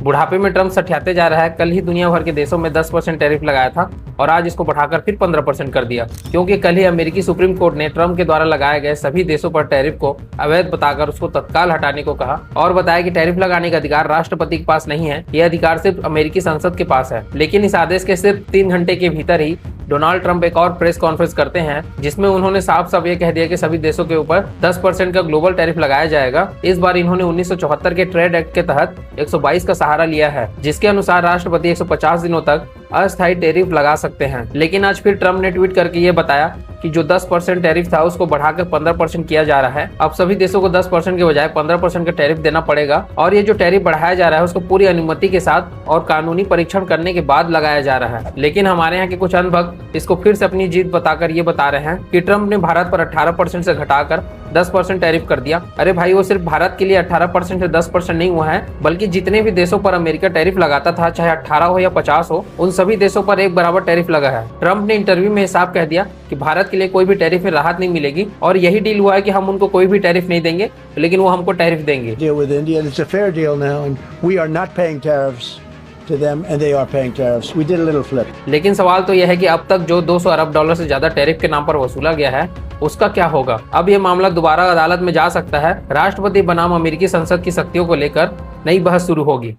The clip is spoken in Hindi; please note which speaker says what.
Speaker 1: बुढ़ापे में ट्रम्प सठियाते जा रहा है। कल ही दुनिया भर के देशों में 10% टैरिफ लगाया था और आज इसको बढ़ाकर फिर 15% कर दिया, क्योंकि कल ही अमेरिकी सुप्रीम कोर्ट ने ट्रम्प के द्वारा लगाए गए सभी देशों पर टैरिफ को अवैध बताकर उसको तत्काल हटाने को कहा और बताया कि टैरिफ लगाने का अधिकार राष्ट्रपति के पास नहीं है, यह अधिकार सिर्फ अमेरिकी संसद के पास है। लेकिन इस आदेश के सिर्फ 3 घंटे के भीतर ही डोनाल्ड ट्रंप एक और प्रेस कॉन्फ्रेंस करते हैं, जिसमें उन्होंने साफ साफ ये कह दिया कि सभी देशों के ऊपर 10% का ग्लोबल टैरिफ लगाया जाएगा। इस बार इन्होंने 1974 के ट्रेड एक्ट के तहत 122 का सहारा लिया है, जिसके अनुसार राष्ट्रपति 150 दिनों तक अस्थायी टैरिफ लगा सकते हैं। लेकिन आज फिर ट्रंप ने ट्वीट करके ये बताया कि जो 10% टैरिफ था उसको बढ़ाकर 15% किया जा रहा है। अब सभी देशों को 10% के बजाय 15% का टैरिफ देना पड़ेगा और ये जो टैरिफ बढ़ाया जा रहा है उसको पूरी अनुमति के साथ और कानूनी परीक्षण करने के बाद लगाया जा रहा है। लेकिन हमारे यहाँ के कुछ अंधभक्त इसको फिर से अपनी जीत बताकर ये बता रहे हैं कि ट्रंप ने भारत पर 18% से घटाकर 10% टैरिफ कर दिया। अरे भाई, वो सिर्फ भारत के लिए 18% से 10% नहीं हुआ है, बल्कि जितने भी देशों पर अमेरिका टैरिफ लगाता था, चाहे 18 हो या 50 हो, उन सभी देशों पर एक बराबर टैरिफ लगा है। ट्रंप ने इंटरव्यू में साफ कह दिया कि भारत के लिए कोई भी टैरिफ में राहत नहीं मिलेगी और यही डील हुआ है कि हम उनको कोई भी टैरिफ नहीं देंगे, लेकिन वो हमको टैरिफ देंगे।
Speaker 2: Deal with India, and it's a fair deal now, and we are not paying tariffs to them, and they are paying tariffs. We did a little flip.
Speaker 1: लेकिन सवाल तो यह है कि अब तक जो 200 अरब डॉलर से ज्यादा टैरिफ के नाम पर वसूला गया है उसका क्या होगा। अब यह मामला दोबारा अदालत में जा सकता है। राष्ट्रपति बनाम अमेरिकी संसद की शक्तियों को लेकर नई बहस शुरू होगी।